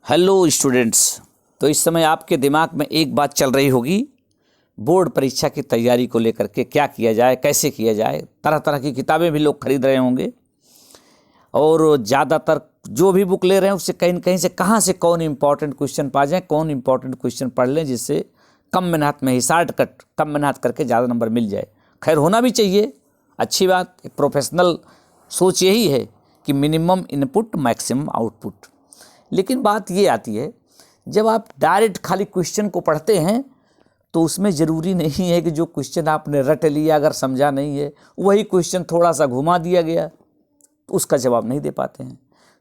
Hello students. तो इस समय आपके दिमाग में एक बात चल रही होगी, बोर्ड परीक्षा की तैयारी को लेकर के क्या किया जाए, कैसे किया जाए। तरह तरह की किताबें भी लोग खरीद रहे होंगे और ज़्यादातर जो भी बुक ले रहे हैं उससे कहीं न कहीं से कहाँ से कौन इंपॉर्टेंट क्वेश्चन पा जाए, कौन इंपॉर्टेंट क्वेश्चन पढ़ लें जिससे कम मेहनत में ही शॉर्टकट कम मेहनत करके ज़्यादा नंबर मिल जाए। खैर होना भी चाहिए, अच्छी बात। एक प्रोफेशनल सोच यही है कि मिनिमम इनपुट मैक्सिमम आउटपुट। लेकिन बात ये आती है, जब आप डायरेक्ट खाली क्वेश्चन को पढ़ते हैं तो उसमें ज़रूरी नहीं है कि जो क्वेश्चन आपने रट लिया, अगर समझा नहीं है, वही क्वेश्चन थोड़ा सा घुमा दिया गया तो उसका जवाब नहीं दे पाते हैं।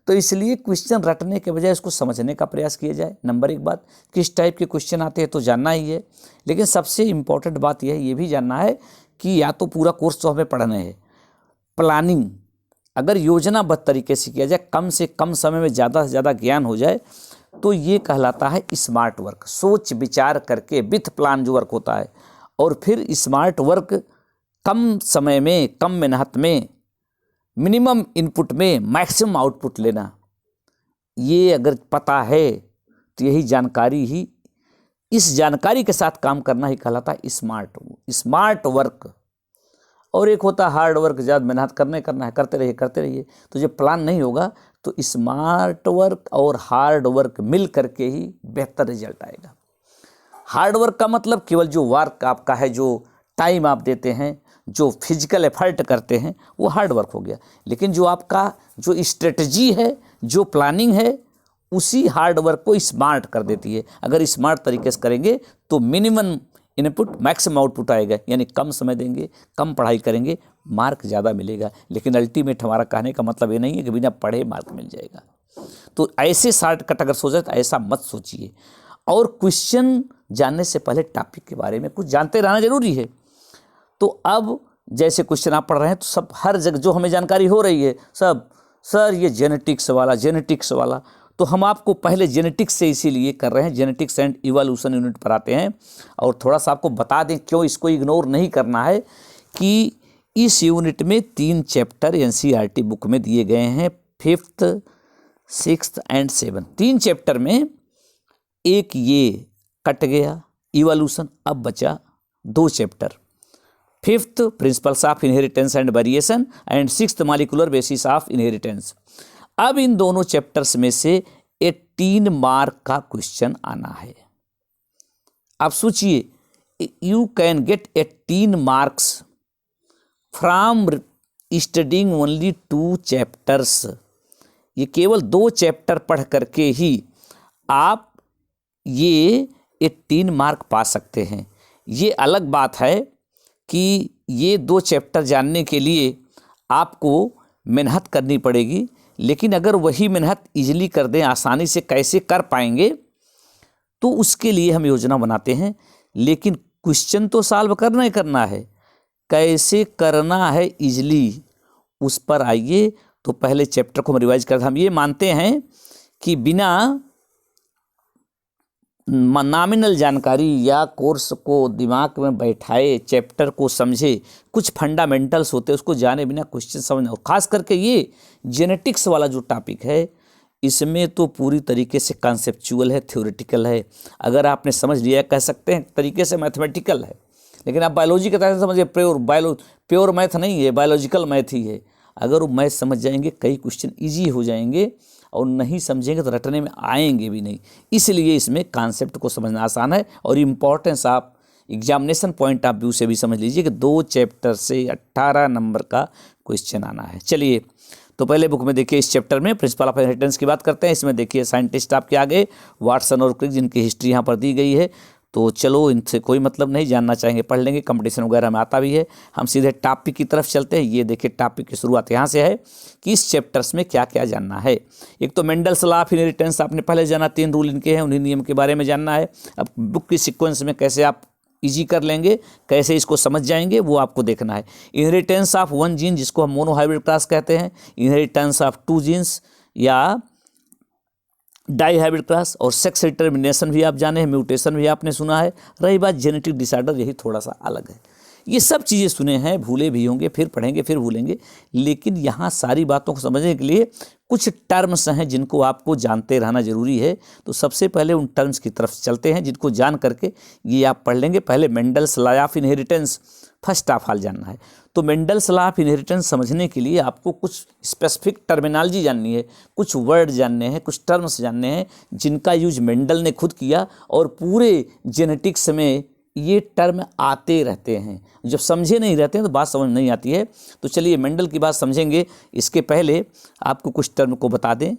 तो इसलिए क्वेश्चन रटने के बजाय उसको समझने का प्रयास किया जाए। नंबर एक बात, किस टाइप के क्वेश्चन आते हैं तो जानना ही है, लेकिन सबसे इम्पॉर्टेंट बात यह है, ये भी जानना है कि या तो पूरा कोर्स तो हमें पढ़ना है, प्लानिंग अगर योजनाबद्ध तरीके से किया जाए, कम से कम समय में ज़्यादा से ज़्यादा ज्ञान हो जाए, तो ये कहलाता है स्मार्ट वर्क। सोच विचार करके विथ प्लान जो वर्क होता है, और फिर स्मार्ट वर्क कम समय में कम मेहनत में मिनिमम इनपुट में मैक्सिमम आउटपुट लेना, ये अगर पता है तो यही जानकारी ही, इस जानकारी के साथ काम करना ही कहलाता है स्मार्ट वर्क। और एक होता है हार्ड वर्क, ज़्यादा मेहनत करना है, करते रहिए। तो जब प्लान नहीं होगा तो स्मार्ट वर्क और हार्ड वर्क मिल करके ही बेहतर रिजल्ट आएगा। हार्ड वर्क का मतलब केवल जो वर्क आपका है, जो टाइम आप देते हैं, जो फिजिकल एफर्ट करते हैं, वो हार्ड वर्क हो गया। लेकिन जो आपका जो स्ट्रेटजी है, जो प्लानिंग है, उसी हार्ड वर्क को स्मार्ट कर देती है। अगर स्मार्ट तरीके से करेंगे तो मिनिमम इनपुट मैक्सिमम आउटपुट आएगा, यानी कम समय देंगे, कम पढ़ाई करेंगे, मार्क ज़्यादा मिलेगा। लेकिन अल्टीमेट हमारा कहने का मतलब ये नहीं है कि बिना पढ़े मार्क मिल जाएगा। तो ऐसे शॉर्टकट अगर सोचे तो ऐसा मत सोचिए। और क्वेश्चन जानने से पहले टॉपिक के बारे में कुछ जानते रहना जरूरी है। तो अब जैसे क्वेश्चन आप पढ़ रहे हैं तो सब हर जगह जो हमें जानकारी हो रही है, सब सर ये जेनेटिक्स वाला, तो हम आपको पहले जेनेटिक्स से इसीलिए कर रहे हैं, जेनेटिक्स एंड इवोल्यूशन यूनिट पर आते हैं। और थोड़ा सा आपको बता दें क्यों इसको इग्नोर नहीं करना है, कि इस यूनिट में 3 चैप्टर एनसीईआरटी बुक में दिए गए हैं, 5th, 6th and 7th। 3 chapter में एक ये कट गया इवोल्यूशन, अब बचा 2 chapter, 5th principles of inheritance and variation and 6th molecular basis of inheritance. अब इन दोनों चैप्टर्स में से 18 मार्क का क्वेश्चन आना है। अब सोचिए, you can get 18 marks from studying only 2 chapters. ये केवल 2 चैप्टर पढ़ करके ही आप ये 18 मार्क पा सकते हैं। ये अलग बात है कि ये 2 चैप्टर जानने के लिए आपको मेहनत करनी पड़ेगी, लेकिन अगर वही मेहनत इजीली कर दें, आसानी से कैसे कर पाएंगे, तो उसके लिए हम योजना बनाते हैं। लेकिन क्वेश्चन तो सॉल्व करना ही करना है, कैसे करना है इजीली, उस पर आइए। तो पहले चैप्टर को हम रिवाइज करते हैं। हम ये मानते हैं कि बिना नॉमिनल जानकारी या कोर्स को दिमाग में बैठाए, चैप्टर को समझे, कुछ फंडामेंटल्स होते हैं उसको जाने बिना क्वेश्चन समझना। और ख़ास करके ये जेनेटिक्स वाला जो टॉपिक है, इसमें तो पूरी तरीके से कॉन्सेप्चुअल है, थ्योरेटिकल है। अगर आपने समझ लिया, कह सकते हैं तरीके से मैथमेटिकल है, लेकिन आप बायोलॉजी के तरह से समझिए, प्योर मैथ नहीं है, बायोलॉजिकल मैथ ही है। अगर वो मैथ समझ जाएंगे, कई क्वेश्चन ईजी हो जाएंगे, और नहीं समझेंगे तो रटने में आएंगे भी नहीं। इसलिए इसमें कॉन्सेप्ट को समझना आसान है, और इम्पॉर्टेंस आप एग्जामिनेशन पॉइंट ऑफ व्यू से भी समझ लीजिए कि 2 चैप्टर से 18 नंबर का क्वेश्चन आना है। चलिए, तो पहले बुक में देखिए, इस चैप्टर में प्रिंसिपल ऑफ इनहेरिटेंस की बात करते हैं। इसमें देखिए साइंटिस्ट आपके आगे वाटसन और क्रिक, जिनकी हिस्ट्री यहाँ पर दी गई है। तो चलो, इनसे कोई मतलब नहीं, जानना चाहेंगे पढ़ लेंगे, कंपटीशन वगैरह में आता भी है। हम सीधे टॉपिक की तरफ चलते हैं। ये देखिए, टॉपिक की शुरुआत यहाँ से है कि इस चैप्टर्स में क्या क्या जानना है। एक तो मेंडल्स लॉ ऑफ इनहेरिटेंस आपने पहले जाना, 3 रूल इनके हैं, उन्हीं नियम के बारे में जानना है। अब बुक की सीक्वेंस में कैसे आप ईजी कर लेंगे, कैसे इसको समझ जाएंगे, वो आपको देखना है। इनहेरिटेंस ऑफ 1 जीन, जिसको हम मोनोहाइब्रिड क्लास कहते हैं, इनहेरिटेंस ऑफ 2 जीन्स या डाई हाइब्रिड क्लास, और सेक्स डिटर्मिनेशन भी आप जाने हैं, म्यूटेशन भी आपने सुना है। रही बात जेनेटिक डिसऑर्डर, यही थोड़ा सा अलग है। ये सब चीज़ें सुने हैं, भूले भी होंगे, फिर पढ़ेंगे, फिर भूलेंगे, लेकिन यहाँ सारी बातों को समझने के लिए कुछ टर्म्स हैं जिनको आपको जानते रहना जरूरी है। तो सबसे पहले उन टर्म्स की तरफ चलते हैं जिनको जान करके ये आप पढ़ लेंगे। पहले Mendel's law of inheritance first of all जानना है। तो मेंडल्स लॉ ऑफ इनहेरिटेंस समझने के लिए आपको कुछ स्पेसिफिक टर्मिनोलॉजी जाननी है, कुछ वर्ड जानने हैं, कुछ टर्म्स जानने हैं जिनका यूज मेंडल ने खुद किया और पूरे जेनेटिक्स में ये टर्म आते रहते हैं। जब समझे नहीं रहते हैं तो बात समझ नहीं आती है। तो चलिए मेंडल की बात समझेंगे। इसके पहले आपको कुछ टर्म को बता दें।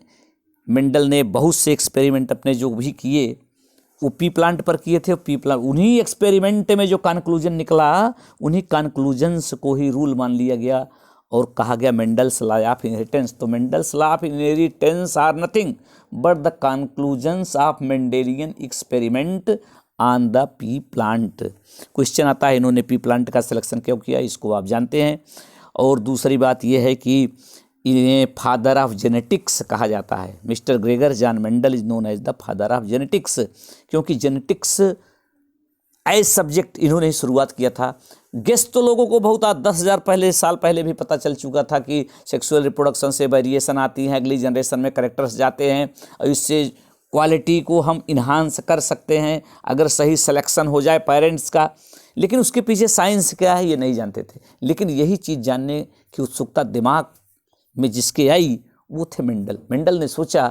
मेंडल ने बहुत से एक्सपेरिमेंट अपने जो भी किए वो पी प्लांट पर किए थे। पी प्लांट उन्हीं एक्सपेरिमेंट में जो कंक्लूजन निकला उन्हीं कंक्लूजन्स को ही रूल मान लिया गया और कहा गया मेंडल्स लॉ ऑफ इनहेरिटेंस। तो Mendel's law of inheritance are nothing but the conclusions of Mendelian experiment on the pea plant. Question आता है इन्होंने पी प्लांट का सिलेक्शन क्यों किया, इसको आप जानते हैं। और दूसरी बात यह है कि इन्हें फादर ऑफ जेनेटिक्स कहा जाता है। Mister Gregor John Mendel is known as the father of genetics, क्योंकि जेनेटिक्स एज सब्जेक्ट इन्होंने शुरुआत किया था। गेस तो लोगों को बहुत 10,000 साल पहले भी पता चल चुका था कि सेक्सुअल रिप्रोडक्शन से वेरिएशन आती हैं, अगली जनरेशन में करेक्टर्स जाते हैं और इससे क्वालिटी को हम इन्हांस कर सकते हैं अगर सही सिलेक्शन हो जाए पेरेंट्स का। लेकिन उसके पीछे साइंस क्या है ये नहीं जानते थे। लेकिन यही चीज़ जानने की उत्सुकता दिमाग में जिसके आई वो थे मेंडल। मेंडल ने सोचा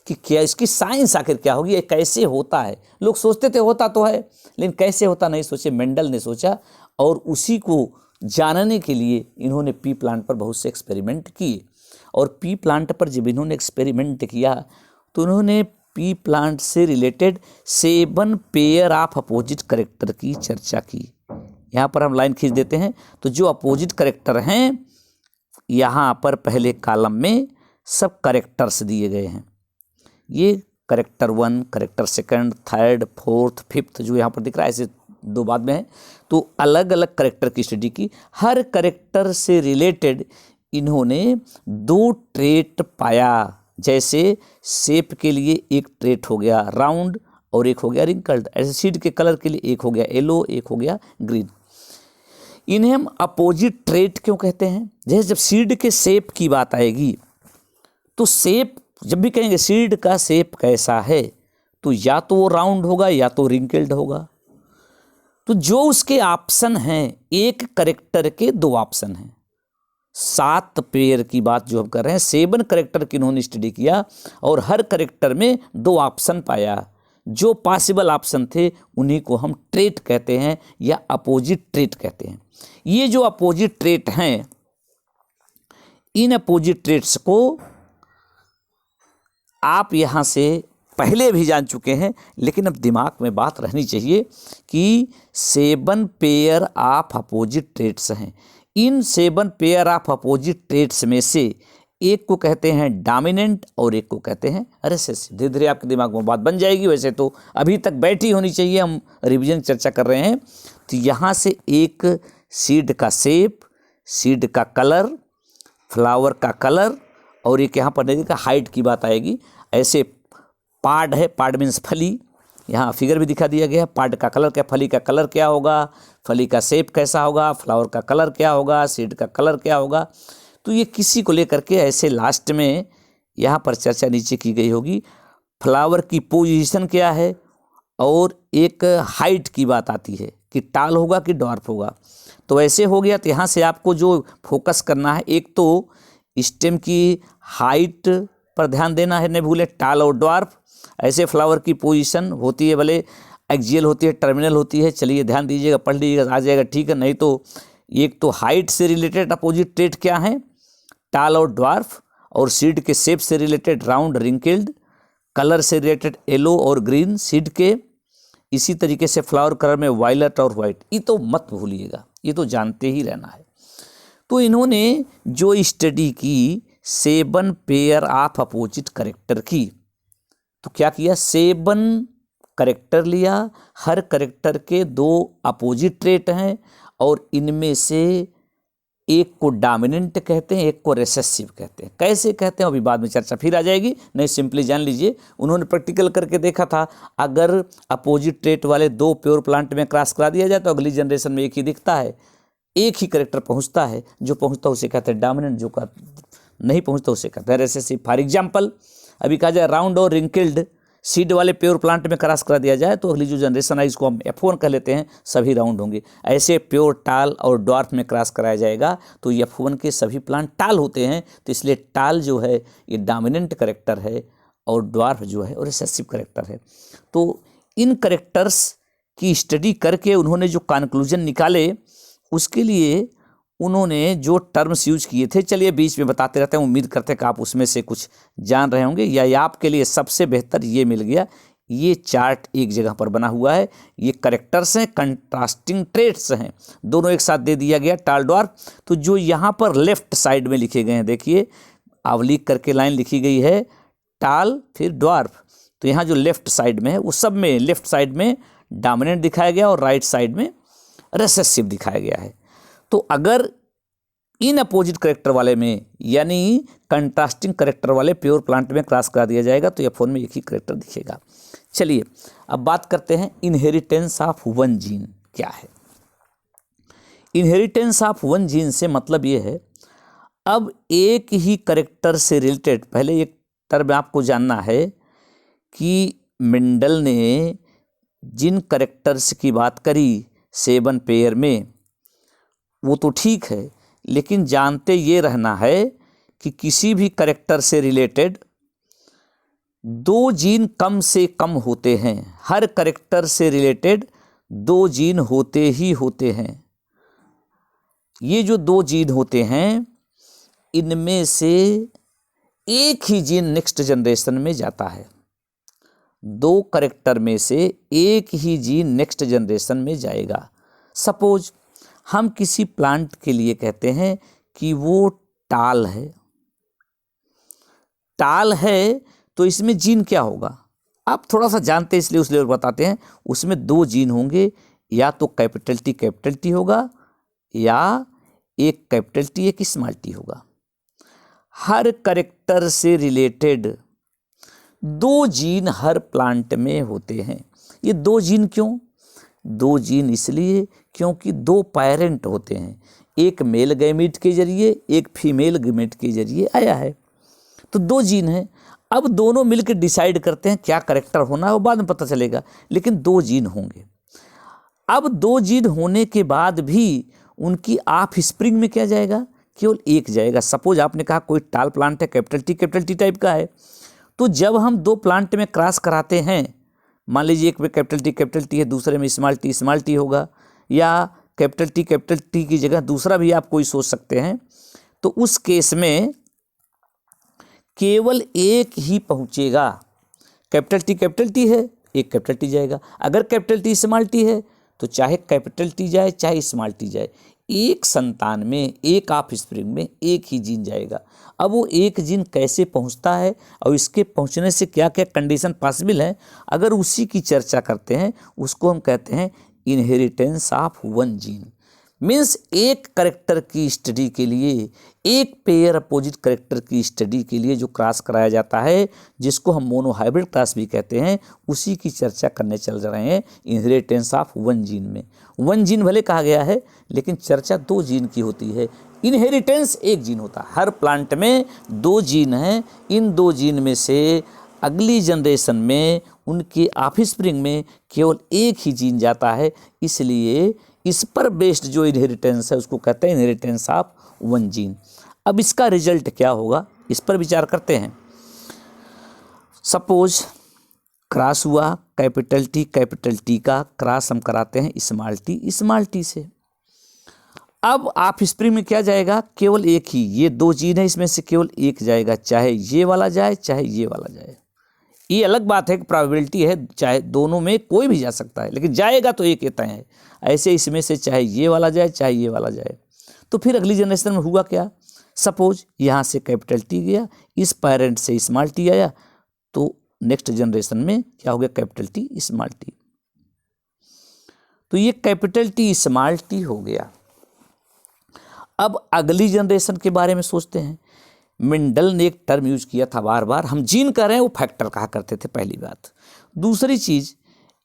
कि क्या इसकी साइंस आखिर क्या होगी, ये कैसे होता है। लोग सोचते थे होता तो है लेकिन कैसे होता नहीं सोचे। मेंडल ने सोचा और उसी को जानने के लिए इन्होंने पी प्लांट पर बहुत से एक्सपेरिमेंट किए। और पी प्लांट पर जब इन्होंने एक्सपेरिमेंट किया तो उन्होंने पी प्लांट से related 7 pair of opposite character की चर्चा की। यहाँ पर हम लाइन खींच देते हैं। तो जो अपोजिट करेक्टर हैं यहाँ पर पहले कॉलम में सब करेक्टर्स दिए गए हैं। ये करेक्टर 1, करेक्टर 2, 3, 4, 5 जो यहाँ पर दिख रहा है, ऐसे 2 बाद में है। तो अलग अलग करेक्टर की स्टडी की। हर करेक्टर से रिलेटेड इन्होंने 2 ट्रेट पाया। जैसे शेप के लिए एक ट्रेट हो गया राउंड और एक हो गया रिंकल्ड। ऐसे सीड के कलर के लिए एक हो गया येलो, एक हो गया ग्रीन। इन्हें हम अपोजिट ट्रेट क्यों कहते हैं? जैसे जब सीड के शेप की बात आएगी तो शेप जब भी कहेंगे सीड का शेप कैसा है तो या तो वो राउंड होगा या तो रिंकल्ड होगा। तो जो उसके ऑप्शन हैं, एक करेक्टर के 2 ऑप्शन हैं। 7 पेयर की बात जो हम कर रहे हैं, 7 करेक्टर की इन्होंने स्टडी किया और हर करेक्टर में 2 ऑप्शन पाया। जो पॉसिबल ऑप्शन थे उन्हीं को हम ट्रेट कहते हैं या अपोजिट ट्रेट कहते हैं। ये जो अपोजिट ट्रेट हैं, इन अपोजिट ट्रेट्स को आप यहाँ से पहले भी जान चुके हैं लेकिन अब दिमाग में बात रहनी चाहिए कि 7 पेयर ऑफ अपोजिट ट्रेट्स हैं। इन 7 पेयर ऑफ अपोजिट ट्रेट्स में से एक को कहते हैं डोमिनेंट और एक को कहते हैं रिसेसिव। धीरे धीरे आपके दिमाग में बात बन जाएगी। वैसे तो अभी तक बैठी होनी चाहिए, हम रिवीजन चर्चा कर रहे हैं। तो यहाँ से एक सीड का शेप, सीड का कलर, फ्लावर का कलर और एक यहाँ पर नहीं का हाइट की बात आएगी। ऐसे पार्ड है, पार्ड मीन्स फली, यहाँ फिगर भी दिखा दिया गया। पार्ड का कलर क्या, फली का कलर क्या होगा, फली का शेप कैसा होगा, फ्लावर का कलर क्या होगा, सीड का कलर क्या होगा। तो ये किसी को लेकर के ऐसे लास्ट में यहाँ पर चर्चा नीचे की गई होगी। फ्लावर की पोजीशन क्या है और एक हाइट की बात आती है कि टाल होगा कि डॉर्फ होगा। तो ऐसे हो गया। तो यहाँ से आपको जो फोकस करना है, एक तो स्टेम की हाइट पर ध्यान देना है, नहीं भूले, टाल और डॉर्फ। ऐसे फ्लावर की पोजीशन होती है, भले एक्सियल होती है, टर्मिनल होती है। चलिए ध्यान दीजिएगा, पढ़ लीजिएगा, आ जाएगा, ठीक है। नहीं तो एक तो हाइट से रिलेटेड अपोजिट ट्रेट क्या है, टाल और ड्वार्फ, और सीड के शेप से रिलेटेड राउंड रिंकल्ड, कलर से रिलेटेड येलो और ग्रीन सीड के। इसी तरीके से फ्लावर कलर में वायलेट और वाइट। ये तो मत भूलिएगा, ये तो जानते ही रहना है। तो इन्होंने जो स्टडी की 7 पेयर ऑफ अपोजिट करेक्टर की, तो क्या किया, 7 करेक्टर लिया। हर करेक्टर के 2 अपोजिट ट्रेट हैं और इनमें से एक को डोमिनेंट कहते हैं, एक को रिसेसिव कहते हैं। कैसे कहते हैं अभी बाद में चर्चा फिर आ जाएगी, नहीं सिंपली जान लीजिए। उन्होंने प्रैक्टिकल करके देखा था, अगर अपोजिट ट्रेट वाले 2 प्योर प्लांट में क्रॉस करा दिया जाए तो अगली जनरेशन में एक ही दिखता है, एक ही करेक्टर पहुंचता है। जो पहुंचता है उसे कहते हैं डोमिनेंट, जो नहीं पहुँचता उसे कहते हैं रिसेसिव। फॉर एग्जाम्पल अभी कहा जाए राउंड और रिंकल्ड सीड वाले प्योर प्लांट में क्रॉस करा दिया जाए तो अगली जो जनरेशन है इसको हम F1 कह लेते हैं, सभी राउंड होंगे। ऐसे प्योर टाल और ड्वार्फ में क्रॉस कराया जाएगा तो F1 के सभी प्लांट टाल होते हैं, तो इसलिए टाल जो है ये डोमिनेंट करेक्टर है और ड्वार्फ जो है और रिसेसिव करेक्टर है। तो इन करेक्टर्स की स्टडी करके उन्होंने जो कंक्लूजन निकाले उसके लिए उन्होंने जो टर्म्स यूज किए थे, चलिए बीच में बताते रहते हैं, उम्मीद करते हैं कि आप उसमें से कुछ जान रहे होंगे या आपके लिए सबसे बेहतर ये मिल गया। ये चार्ट एक जगह पर बना हुआ है, ये करेक्टर्स हैं, कंट्रास्टिंग ट्रेट्स हैं, दोनों एक साथ दे दिया गया टाल ड्वार्फ। तो जो यहाँ पर लेफ्ट साइड में लिखे गए हैं, देखिए अवलीक करके लाइन लिखी गई है टाल फिर ड्वार्फ, तो यहाँ जो लेफ्ट साइड में है वो सब में लेफ्ट साइड में डोमिनेंट दिखाया गया और राइट साइड में रिसेसिव दिखाया गया है। तो अगर इन अपोजिट करेक्टर वाले में यानी कंट्रास्टिंग करेक्टर वाले प्योर प्लांट में क्रॉस करा दिया जाएगा तो F1 में एक ही करेक्टर दिखेगा। चलिए अब बात करते हैं इनहेरिटेंस ऑफ वन जीन क्या है। इनहेरिटेंस ऑफ वन जीन से मतलब ये है अब एक ही करेक्टर से रिलेटेड, पहले एक टर्म आपको जानना है कि मेंडल ने जिन करेक्टर्स की बात करी 7 पेयर में वो तो ठीक है, लेकिन जानते ये रहना है कि किसी भी करेक्टर से रिलेटेड 2 जीन कम से कम होते हैं। हर करेक्टर से रिलेटेड 2 जीन होते ही होते हैं। ये जो 2 जीन होते हैं इनमें से एक ही जीन नेक्स्ट जनरेशन में जाता है। 2 करेक्टर में से एक ही जीन नेक्स्ट जनरेशन में जाएगा। सपोज हम किसी प्लांट के लिए कहते हैं कि वो टाल है। टाल है तो इसमें जीन क्या होगा आप थोड़ा सा जानते हैं इसलिए उस लेवल बताते हैं। उसमें 2 जीन होंगे, या तो कैपिटल टी होगा या एक कैपिटल टी एक स्मॉल टी होगा। हर करेक्टर से रिलेटेड 2 जीन हर प्लांट में होते हैं। ये 2 जीन क्यों? 2 जीन इसलिए क्योंकि 2 पेरेंट होते हैं, एक मेल गैमीट के जरिए एक फीमेल गैमीट के जरिए आया है, तो 2 जीन हैं। अब दोनों मिलकर डिसाइड करते हैं क्या करेक्टर होना है वो बाद में पता चलेगा, लेकिन 2 जीन होंगे। अब 2 जीन होने के बाद भी उनकी ऑफ स्प्रिंग में क्या जाएगा? केवल एक जाएगा। सपोज आपने कहा कोई टाल प्लांट है, कैपिटल टी टाइप का है, तो जब हम 2 प्लांट में क्रॉस कराते हैं, मान लीजिए एक में कैपिटल टी है, दूसरे में स्मॉल टी होगा, या कैपिटल टी की जगह दूसरा भी आप कोई सोच सकते हैं, तो उस केस में केवल एक ही पहुंचेगा। कैपिटल टी है, एक कैपिटल टी जाएगा। अगर कैपिटल टी स्मॉल टी है तो चाहे कैपिटल टी जाए चाहे स्मॉल टी जाए, एक संतान में एक ऑफ स्प्रिंग में एक ही जीन जाएगा। अब वो एक जीन कैसे पहुंचता है और इसके पहुंचने से क्या क्या कंडीशन पॉसिबल है, अगर उसी की चर्चा करते हैं उसको हम कहते हैं inheritance of one gene. Means एक करेक्टर की स्टडी के लिए, एक पेयर अपोजिट करेक्टर की स्टडी के लिए जो क्रॉस कराया जाता है, जिसको हम मोनोहाइब्रिड क्रॉस भी कहते हैं, उसी की चर्चा करने चल रहे हैं इनहेरिटेंस ऑफ वन जीन में। वन जीन भले कहा गया है लेकिन चर्चा 2 जीन की होती है। इनहेरिटेंस एक जीन होता है, हर प्लांट में 2 जीन हैं। इन 2 जीन में से अगली जनरेशन में उनके ऑफस्प्रिंग में केवल एक ही जीन जाता है, इसलिए इस पर बेस्ड जो इनहेरिटेंस है उसको कहते हैं इनहेरिटेंस ऑफ वन जीन। अब इसका रिजल्ट क्या होगा इस पर विचार करते हैं। सपोज क्रॉस हुआ कैपिटल टी का क्रॉस हम कराते हैं स्मॉल टी से। अब ऑफस्प्रिंग में क्या जाएगा? केवल एक ही। ये 2 जीन है, इसमें से केवल एक जाएगा, चाहे ये वाला जाए चाहे ये वाला जाए। ये अलग बात है कि प्रोबेबिलिटी है, चाहे दोनों में कोई भी जा सकता है, लेकिन जाएगा तो एक तय है। ऐसे इसमें से चाहे ये वाला जाए चाहे ये वाला जाए। तो फिर अगली जनरेशन में हुआ क्या? सपोज यहाँ से कैपिटल टी गया, इस पेरेंट से स्मॉल टी आया, तो नेक्स्ट जनरेशन में क्या हो गया? Capital T small T. तो ये कैपिटल टी स्मॉल टी हो गया। अब अगली जनरेशन के बारे में सोचते हैं। मेंडल ने एक टर्म यूज किया था बार बार, हम जीन कर रहे हैं, वो फैक्टर कहा करते थे, पहली बात। दूसरी चीज,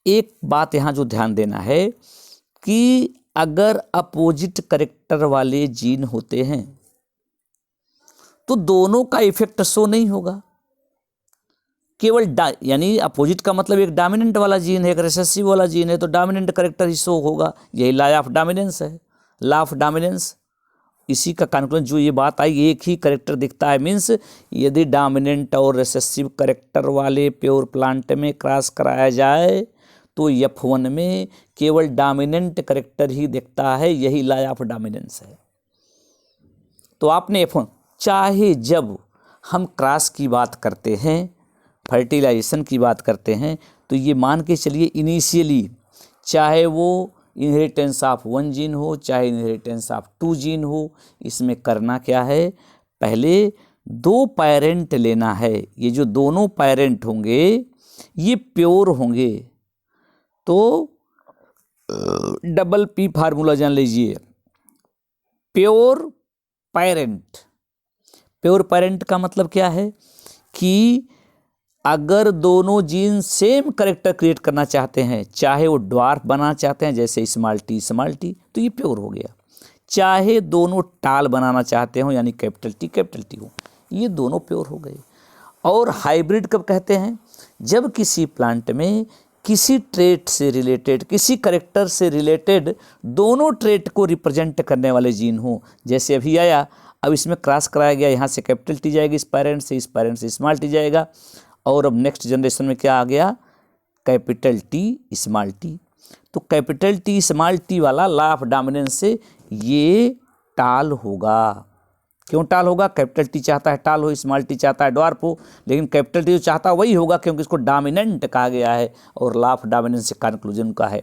एक बात यहाँ जो ध्यान देना है कि अगर अपोजिट करेक्टर वाले जीन होते हैं तो दोनों का इफेक्ट शो नहीं होगा, केवल यानी अपोजिट का मतलब एक डोमिनेंट वाला जीन है, एक रिसेसिव वाला जीन है, तो डोमिनेंट करेक्टर ही शो होगा। यही लॉ ऑफ डोमिनेंस है, लॉ ऑफ डोमिनेंस। इसी का कंक्लूजन जो ये बात आई, एक ही करेक्टर दिखता है, मीन्स यदि डोमिनेंट और रिसेसिव करेक्टर वाले प्योर प्लांट में क्रॉस कराया जाए तो F1 में केवल डोमिनेंट करेक्टर ही दिखता है। यही लॉ ऑफ डोमिनेंस है। तो आपने F1, चाहे जब हम क्रॉस की बात करते हैं, फर्टिलाइजेशन की बात करते हैं, तो ये मान के चलिए इनिशियली चाहे वो इनहेरिटेंस ऑफ 1 जीन हो चाहे इनहेरिटेंस ऑफ 2 जीन हो, इसमें करना क्या है, पहले 2 पेरेंट लेना है। ये जो दोनों पेरेंट होंगे ये प्योर होंगे, तो डबल पी फार्मूला जान लीजिए, प्योर पेरेंट। प्योर पेरेंट का मतलब क्या है कि अगर दोनों जीन सेम करेक्टर क्रिएट करना चाहते हैं, चाहे वो ड्वार्फ बनाना चाहते हैं जैसे स्मॉल टी, तो ये प्योर हो गया। चाहे दोनों टाल बनाना चाहते हो यानी कैपिटल टी हो, ये दोनों प्योर हो गए। और हाइब्रिड कब कहते हैं, जब किसी प्लांट में किसी ट्रेट से रिलेटेड, किसी करेक्टर से रिलेटेड दोनों ट्रेट को रिप्रेजेंट करने वाले जीन हो। जैसे अभी आया, अब इसमें क्रॉस कराया गया, यहाँ से कैपिटल टी जाएगी इस पेरेंट से स्मॉल टी जाएगा, और अब नेक्स्ट जनरेशन में क्या आ गया, कैपिटल टी स्मॉल टी। तो कैपिटल टी स्मॉल टी वाला लॉ ऑफ डोमिनेंस से ये टाल होगा। क्यों टाल होगा, कैपिटल टी चाहता है टाल हो, स्मॉल टी चाहता है ड्वार्फ हो, लेकिन कैपिटल टी जो चाहता है वही होगा क्योंकि इसको डोमिनेंट कहा गया है और लॉ ऑफ डोमिनेंस से कंक्लूजन का है।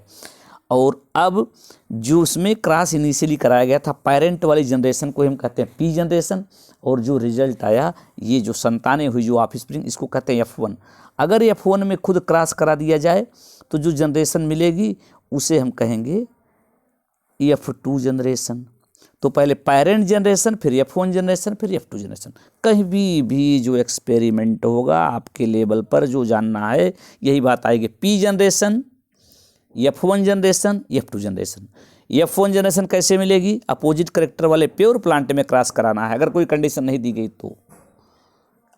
और अब जो उसमें क्रॉस इनिशियली कराया गया था, पेरेंट वाली जनरेशन को हम कहते हैं पी जनरेशन, और जो रिजल्ट आया, ये जो संतानें हुई जो ऑफस्प्रिंग, इसको कहते हैं F1। अगर F1 में खुद क्रॉस करा दिया जाए तो जो जनरेशन मिलेगी उसे हम कहेंगे F2 जनरेशन। तो पहले पेरेंट जनरेशन, फिर F1 जनरेशन, फिर F2 जनरेशन। कहीं भी जो एक्सपेरिमेंट होगा आपके लेवल पर जो जानना है यही बात आएगी, P generation, F1 generation, F2 generation. F1 generation कैसे मिलेगी, अपोजिट करेक्टर वाले प्योर प्लांट में क्रॉस कराना है, अगर कोई कंडीशन नहीं दी गई तो,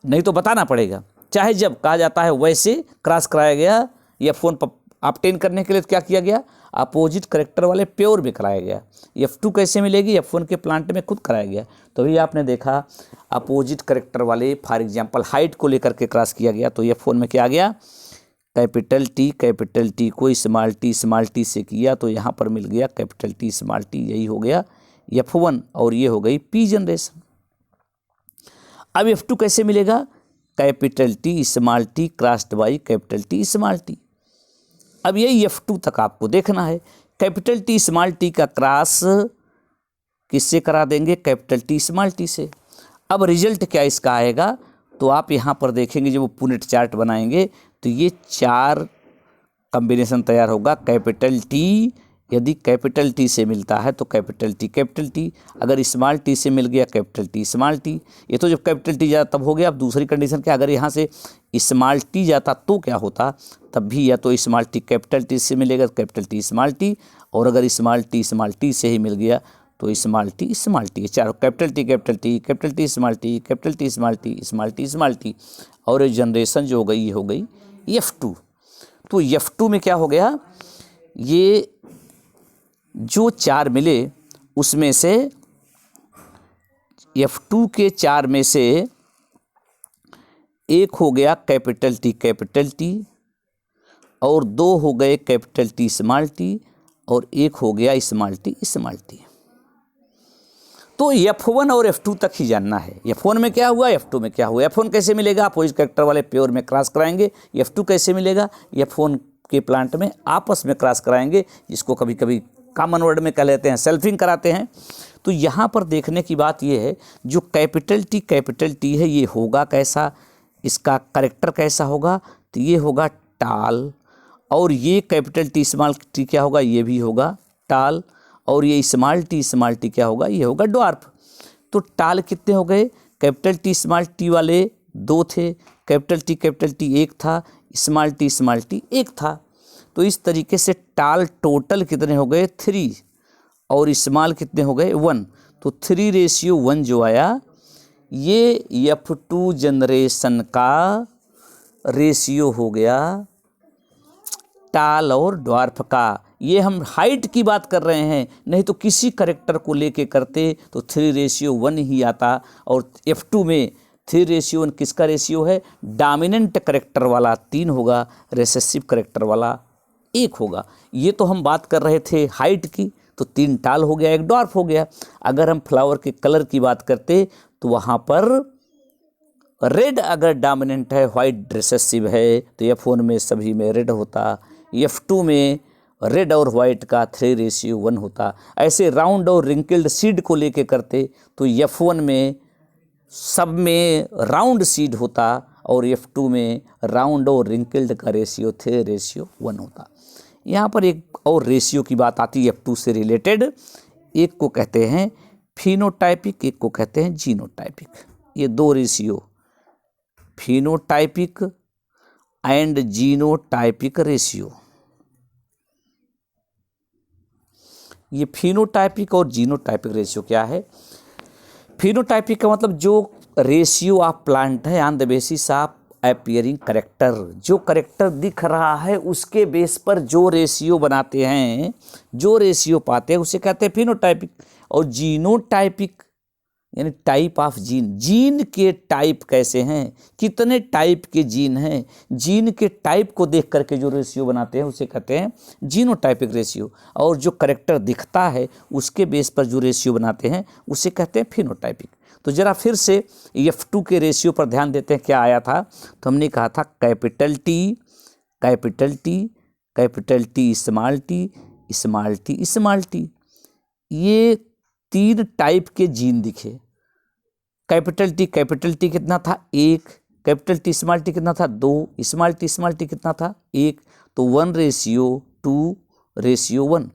नहीं तो बताना पड़ेगा। चाहे जब कहा जाता है वैसे क्रॉस कराया गया, F1 ऑब्टेन करने के लिए क्या किया गया, अपोजिट करेक्टर वाले प्योर में कराया गया। F2 कैसे मिलेगी, F1 के प्लांट में खुद कराया गया। तो भी आपने देखा अपोजिट करेक्टर वाले, फॉर एग्जांपल हाइट को लेकर के क्रॉस किया गया, तो F1 में क्या आ गया, कैपिटल टी को स्मॉल टी से किया, तो यहाँ पर मिल गया कैपिटल टी स्मॉल टी, यही हो गया F1, और ये हो गई पी जनरेशन। अब F2 कैसे मिलेगा, capital T small T crossed by capital T small T. अब यही F2 तक आपको देखना है। कैपिटल टी स्मॉल टी का क्रॉस किससे करा देंगे, कैपिटल टी स्मॉल टी से। अब रिजल्ट क्या इसका आएगा, तो आप यहाँ पर देखेंगे जब वो पुनेट चार्ट बनाएंगे तो ये 4 कॉम्बिनेशन तैयार होगा। कैपिटल टी यदि कैपिटल टी से मिलता है तो कैपिटल टी, अगर स्मॉल टी से मिल गया कैपिटल टी स्मॉल टी। ये तो जब कैपिटल टी जाता तब हो गया। अब दूसरी कंडीशन क्या, अगर यहाँ से स्मॉल टी जाता तो क्या होता, तब भी या तो स्मॉल टी कैपिटल टी से मिलेगा कैपिटल टी स्मॉल टी, और अगर स्मॉल टी से ही मिल गया तो स्मॉल टी। चारों कैपिटल टी स्मॉल टी, और ये जनरेशन जो हो गई ये हो गई F2। तो F2 में क्या हो गया, ये जो 4 मिले उसमें से F2 के 4 में से एक हो गया कैपिटल टी, और 2 हो गए कैपिटल टी स्मॉल टी, और एक हो गया स्मॉल टी। तो F1 और F2 तक ही जानना है, F1 में क्या हुआ, F2 में क्या हुआ। F1 कैसे मिलेगा, अपोजिट करेक्टर वाले प्योर में क्रॉस कराएंगे। F2 कैसे मिलेगा, F1 के प्लांट में आपस में क्रॉस कराएंगे, जिसको कभी कभी कॉमन वर्ड में कह लेते हैं, सेल्फिंग कराते हैं। तो यहाँ पर देखने की बात यह है, जो कैपिटल टी है ये होगा कैसा, इसका करेक्टर कैसा होगा, तो ये होगा टाल, और ये कैपिटल टी स्मॉल टी क्या होगा, ये भी होगा टाल, और ये स्मॉल टी क्या होगा, ये होगा ड्वार्फ। तो टाल कितने हो गए, कैपिटल टी स्मॉल टी वाले 2 थे, कैपिटल टी 1 था, स्मॉल टी 1 था। तो इस तरीके से टाल टोटल कितने हो गए 3, और स्मॉल कितने हो गए 1। तो 3:1 जो आया ये F2 जनरेशन का रेशियो हो गया टाल और ड्वार्फ का। ये हम हाइट की बात कर रहे हैं, नहीं तो किसी करेक्टर को लेके करते तो 3:1 ही आता। और F2 में 3:1 किसका रेशियो है? डोमिनेंट करेक्टर वाला 3 होगा, रिसेसिव करेक्टर वाला 1 होगा। ये तो हम बात कर रहे थे हाइट की, तो 3 टाल हो गया, 1 ड्वार्फ हो गया। अगर हम फ्लावर के कलर की बात करते तो वहाँ पर रेड अगर डोमिनेंट है, वाइट रिसेसिव है, तो F1 में सभी में रेड होता, F2 में रेड और वाइट का 3:1 होता। ऐसे राउंड और रिंकल्ड सीड को लेके करते तो F1 में सब में राउंड सीड होता और F2 में राउंड और रिंकल्ड का रेशियो 3:1 होता। यहाँ पर एक और रेशियो की बात आती है F2 से रिलेटेड। एक को कहते हैं फिनोटाइपिक, एक को कहते हैं जीनोटाइपिक। ये 2 ratio, phenotypic and genotypic ratio. ये फिनोटाइपिक और जीनोटाइपिक रेशियो क्या है? फिनोटाइपिक का मतलब जो रेशियो ऑफ प्लांट है on the basis of appearing character, जो करेक्टर दिख रहा है उसके बेस पर जो रेशियो बनाते हैं, जो रेशियो पाते हैं उसे कहते हैं फिनोटाइपिक। और जीनोटाइपिक यानी टाइप ऑफ जीन, जीन के टाइप कैसे हैं, कितने टाइप के जीन हैं, जीन के टाइप को देख करके जो रेशियो बनाते हैं उसे कहते हैं जीनोटाइपिक रेशियो। और जो करेक्टर दिखता है उसके बेस पर जो रेशियो बनाते हैं उसे कहते हैं फिनोटाइपिक। तो जरा फिर से F2 के रेशियो पर ध्यान देते हैं। क्या आया था? तो हमने कहा था capital T, capital T, capital T, small T, small T, small T. ये 3 टाइप के जीन दिखे। कैपिटल टी कितना था? 1। कैपिटल टी स्मॉल टी कितना था? 2। स्मॉल टी कितना था? 1। तो 1:2:1।